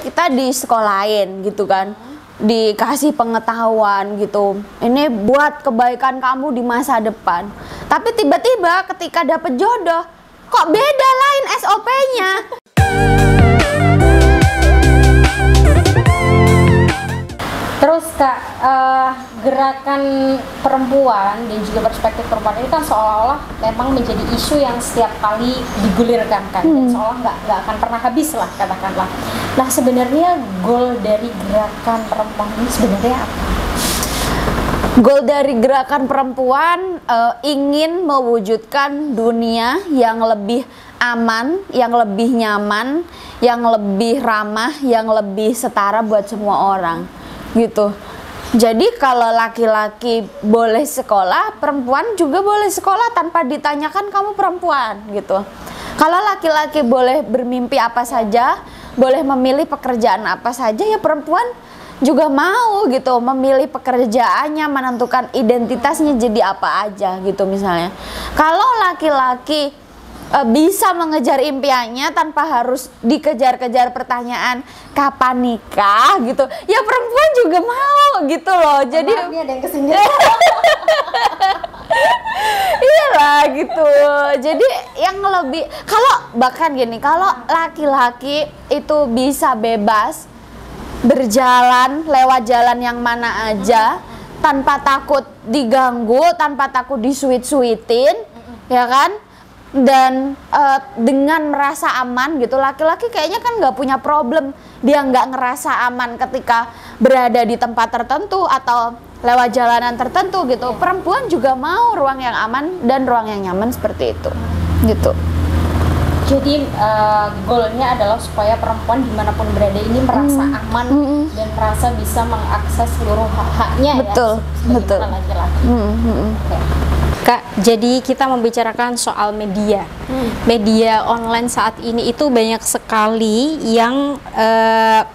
kita disekolahin gitu kan, dikasih pengetahuan gitu, ini buat kebaikan kamu di masa depan. Tapi tiba-tiba ketika dapet jodoh, kok beda lain SOP-nya. Terus Kak, gerakan perempuan dan juga perspektif perempuan ini kan seolah-olah memang menjadi isu yang setiap kali digulirkan kan, dan seolah nggak akan pernah habis lah katakanlah. Nah sebenarnya goal dari gerakan perempuan ini sebenarnya apa? Goal dari gerakan perempuan ingin mewujudkan dunia yang lebih aman, yang lebih nyaman, yang lebih ramah, yang lebih setara buat semua orang gitu. Jadi kalau laki-laki boleh sekolah, perempuan juga boleh sekolah tanpa ditanyakan kamu perempuan gitu. Kalau laki-laki boleh bermimpi apa saja, boleh memilih pekerjaan apa saja, ya perempuan juga mau gitu memilih pekerjaannya, menentukan identitasnya jadi apa aja gitu misalnya. Kalau laki-laki bisa mengejar impiannya tanpa harus dikejar-kejar pertanyaan kapan nikah gitu, ya perempuan juga mau gitu loh. Jadi ini ada yang kesindir. iyalah gitu. Jadi yang lebih, kalau bahkan gini, kalau laki-laki itu bisa bebas berjalan lewat jalan yang mana aja tanpa takut diganggu, tanpa takut disuit-suitin, ya kan? Dan dengan merasa aman gitu, laki-laki kayaknya kan nggak punya problem, dia nggak ngerasa aman ketika berada di tempat tertentu atau lewat jalanan tertentu gitu. Perempuan juga mau ruang yang aman dan ruang yang nyaman seperti itu gitu. Jadi goalnya adalah supaya perempuan dimanapun berada ini merasa aman dan merasa bisa mengakses seluruh hak-haknya. Betul, ya, betul. Laki-laki. Okay. Kak, jadi kita membicarakan soal media. Media online saat ini itu banyak sekali yang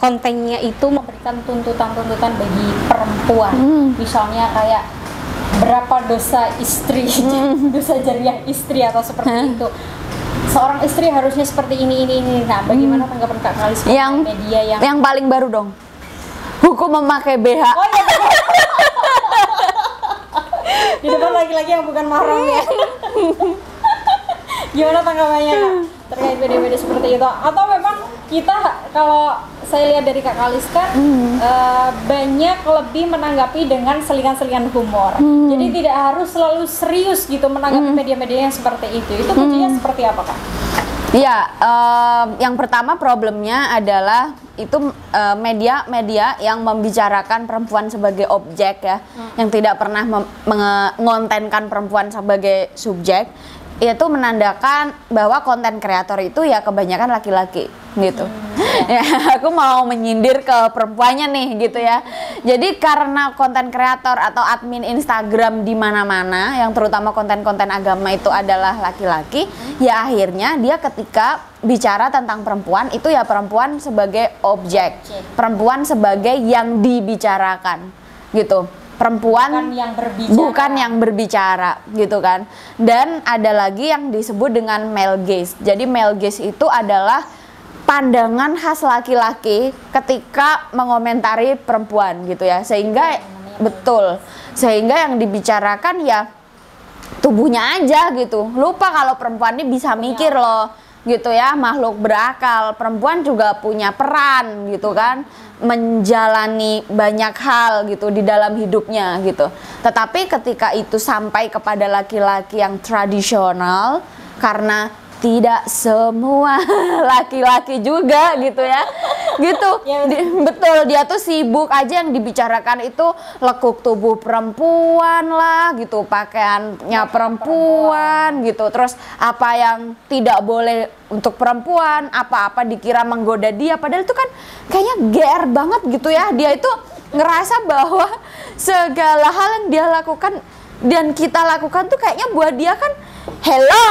kontennya itu memberikan tuntutan-tuntutan bagi perempuan. Misalnya kayak berapa dosa istri, dosa jariah istri atau seperti itu. Seorang istri harusnya seperti ini. Nah, bagaimana tanggapan Kak Kalis yang media yang paling baru dong? Hukum memakai BH. Oh iya, di depan laki-laki yang bukan mahram ya. Gimana tanggapannya Kak terkait media-media seperti itu? Atau memang kita, kalau saya lihat dari Kak Kalis kan banyak lebih menanggapi dengan selingan-selingan humor. Jadi tidak harus selalu serius gitu menanggapi media-media yang seperti itu. Itu kuncinya seperti apa Kak? Ya, yang pertama problemnya adalah itu media-media yang membicarakan perempuan sebagai objek ya, yang tidak pernah mengontenkan perempuan sebagai subjek. Itu menandakan bahwa konten kreator itu ya kebanyakan laki-laki gitu. Ya, aku mau menyindir ke perempuannya nih gitu ya. Jadi karena konten kreator atau admin Instagram di mana-mana yang terutama konten-konten agama itu adalah laki-laki, ya akhirnya dia ketika bicara tentang perempuan itu ya perempuan sebagai objek, perempuan sebagai yang dibicarakan gitu. Perempuan bukan yang berbicara gitu kan. Dan ada lagi yang disebut dengan male gaze. Jadi male gaze itu adalah pandangan khas laki-laki ketika mengomentari perempuan gitu ya. Sehingga betul, sehingga yang dibicarakan ya tubuhnya aja gitu. Lupa kalau perempuan ini bisa mikir loh gitu ya, makhluk berakal. Perempuan juga punya peran gitu kan, menjalani banyak hal gitu di dalam hidupnya gitu. Tetapi ketika itu sampai kepada laki-laki yang tradisional, karena tidak semua laki-laki juga gitu ya, gitu. Betul, dia tuh sibuk aja yang dibicarakan itu lekuk tubuh perempuan lah gitu, pakaiannya perempuan gitu, terus apa yang tidak boleh untuk perempuan, apa-apa dikira menggoda dia, padahal itu kan kayaknya GR banget gitu ya. Dia itu ngerasa bahwa segala hal yang dia lakukan dan kita lakukan tuh kayaknya buat dia kan hello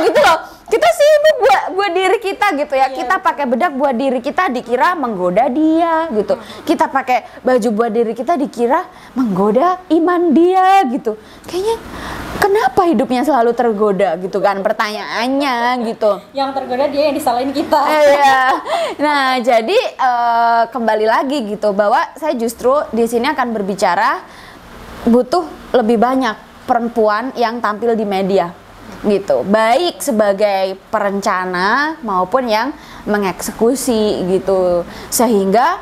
gitu loh. Kita sibuk buat diri kita gitu ya. Kita pakai bedak buat diri kita dikira menggoda dia gitu. Kita pakai baju buat diri kita dikira menggoda iman dia gitu. Kayaknya kenapa hidupnya selalu tergoda gitu kan pertanyaannya gitu. Yang tergoda dia, yang disalahin kita. Iya. Nah, jadi kembali lagi gitu bahwa saya justru di sini akan berbicara butuh lebih banyak perempuan yang tampil di media gitu, baik sebagai perencana maupun yang mengeksekusi gitu, sehingga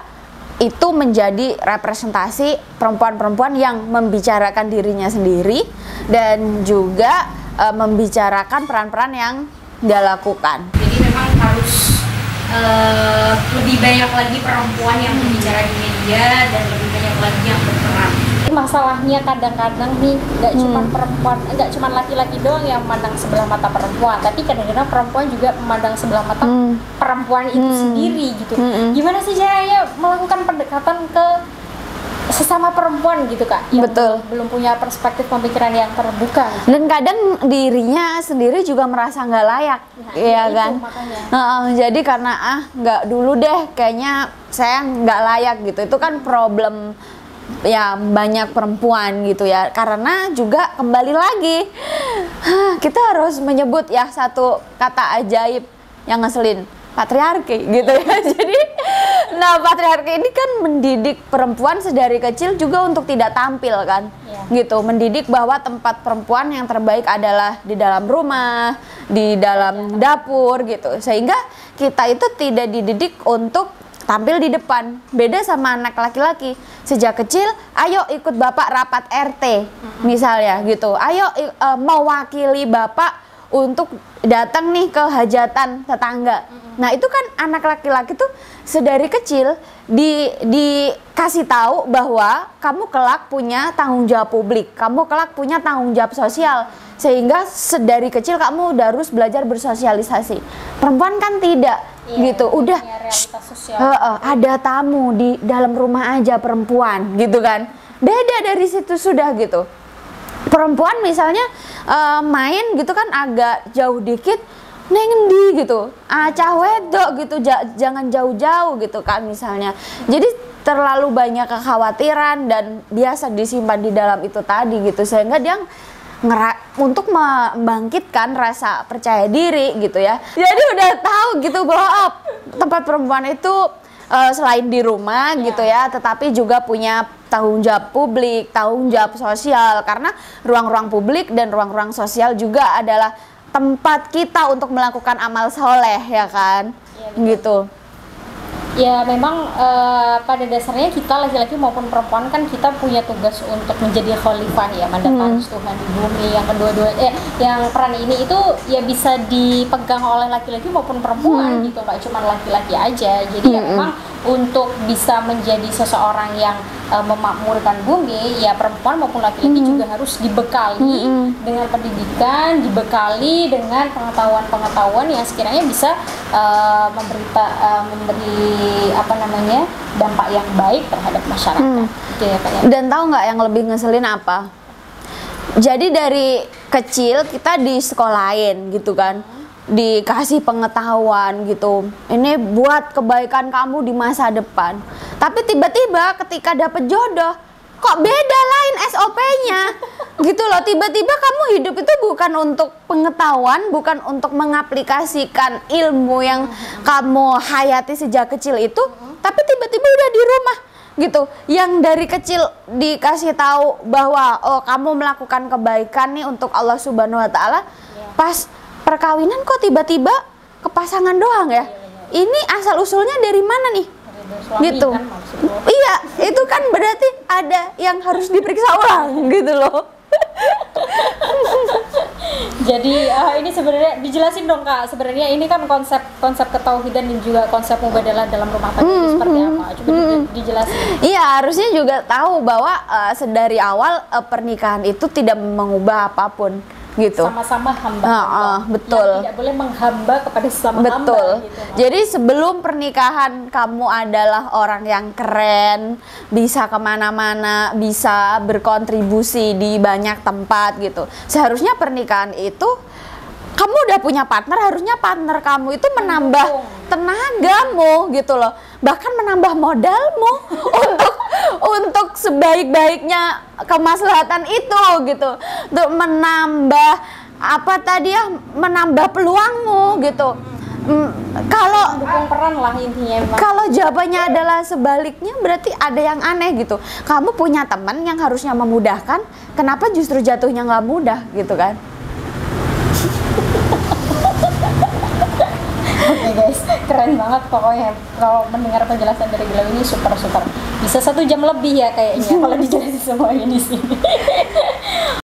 itu menjadi representasi perempuan-perempuan yang membicarakan dirinya sendiri dan juga membicarakan peran-peran yang dia lakukan. Jadi memang harus lebih banyak lagi perempuan yang berbicara di media dan lebih banyak lagi yang berperan. Masalahnya kadang-kadang nih nggak cuma perempuan, nggak cuma laki-laki doang yang memandang sebelah mata perempuan, tapi kadang-kadang perempuan juga memandang sebelah mata perempuan itu sendiri gitu. Gimana sih caranya melakukan pendekatan ke sesama perempuan gitu Kak, yang belum punya perspektif pemikiran yang terbuka gitu. Dan kadang dirinya sendiri juga merasa nggak layak, ya kan? Jadi karena nggak dulu deh, kayaknya saya nggak layak gitu. Itu kan problem ya banyak perempuan gitu ya, karena juga kembali lagi kita harus menyebut ya satu kata ajaib yang ngeselin, patriarki gitu ya. Jadi nah patriarki ini kan mendidik perempuan sedari kecil juga untuk tidak tampil kan, gitu, mendidik bahwa tempat perempuan yang terbaik adalah di dalam rumah, di dalam dapur gitu, sehingga kita itu tidak dididik untuk tampil di depan. Beda sama anak laki-laki, sejak kecil ayo ikut bapak rapat RT misalnya gitu, ayo mewakili bapak untuk datang nih ke hajatan tetangga. Nah itu kan anak laki-laki tuh sedari kecil dikasih tahu bahwa kamu kelak punya tanggung jawab publik, kamu kelak punya tanggung jawab sosial, sehingga sedari kecil kamu udah harus belajar bersosialisasi. Perempuan kan tidak gitu, udah ada tamu di dalam rumah aja perempuan gitu kan, beda dari situ sudah gitu. Perempuan misalnya main gitu kan agak jauh dikit, neng endi gitu, cah wedok gitu, jangan jauh-jauh gitu kan misalnya. Jadi terlalu banyak kekhawatiran dan biasa disimpan di dalam itu tadi gitu, sehingga dia untuk membangkitkan rasa percaya diri gitu ya. Jadi udah tahu gitu bahwa tempat perempuan itu selain di rumah gitu ya, tetapi juga punya tanggung jawab publik, tanggung jawab sosial, karena ruang-ruang publik dan ruang-ruang sosial juga adalah tempat kita untuk melakukan amal soleh ya kan, gitu. Ya memang pada dasarnya kita laki-laki maupun perempuan kan kita punya tugas untuk menjadi khalifah ya, mandataris Tuhan di bumi. Yang kedua-dua yang peran ini itu ya bisa dipegang oleh laki-laki maupun perempuan gitu, nggak cuma laki-laki aja. Jadi ya memang untuk bisa menjadi seseorang yang memakmurkan bumi, ya perempuan maupun laki-laki juga harus dibekali dengan pendidikan, dibekali dengan pengetahuan-pengetahuan yang sekiranya bisa memberi dampak yang baik terhadap masyarakat. Gitu ya, Pak, ya. Dan tahu nggak yang lebih ngeselin apa? Jadi dari kecil kita di sekolahin gitu kan, dikasih pengetahuan gitu, ini buat kebaikan kamu di masa depan. Tapi tiba-tiba ketika dapet jodoh, kok beda lain SOP-nya gitu loh. Tiba-tiba kamu hidup itu bukan untuk pengetahuan, bukan untuk mengaplikasikan ilmu yang kamu hayati sejak kecil itu, tapi tiba-tiba udah di rumah gitu, yang dari kecil dikasih tahu bahwa kamu melakukan kebaikan nih untuk Allah Subhanahu wa Ta'ala, pas perkawinan kok tiba-tiba ke pasangan doang ya. Ini asal usulnya dari mana nih? Gitu. Kan, iya, itu kan berarti ada yang harus diperiksa ulang gitu loh. Jadi ini sebenarnya dijelasin dong Kak, sebenarnya ini kan konsep ketauhidan dan juga konsep mubadalah dalam rumah tangga itu seperti apa? Coba dijelasin. Iya, harusnya juga tahu bahwa sedari awal pernikahan itu tidak mengubah apapun gitu. Sama-sama hamba. Betul. Yang tidak boleh menghamba kepada sesama hamba. Gitu. Jadi sebelum pernikahan kamu adalah orang yang keren, bisa kemana-mana, bisa berkontribusi di banyak tempat gitu. Seharusnya pernikahan itu kamu udah punya partner, harusnya partner kamu itu menambah tenagamu gitu loh, bahkan menambah modalmu untuk sebaik-baiknya kemaslahatan itu gitu, untuk menambah apa tadi ya, menambah peluangmu gitu. Kalau dukung peran lah intinya. kalau jawabannya adalah sebaliknya, berarti ada yang aneh gitu. Kamu punya teman yang harusnya memudahkan, kenapa justru jatuhnya nggak mudah gitu kan? Oke guys, keren banget pokoknya. Kalau mendengar penjelasan dari beliau ini super. Bisa 1 jam lebih ya kayaknya kalau dijelasin semua ini di sini.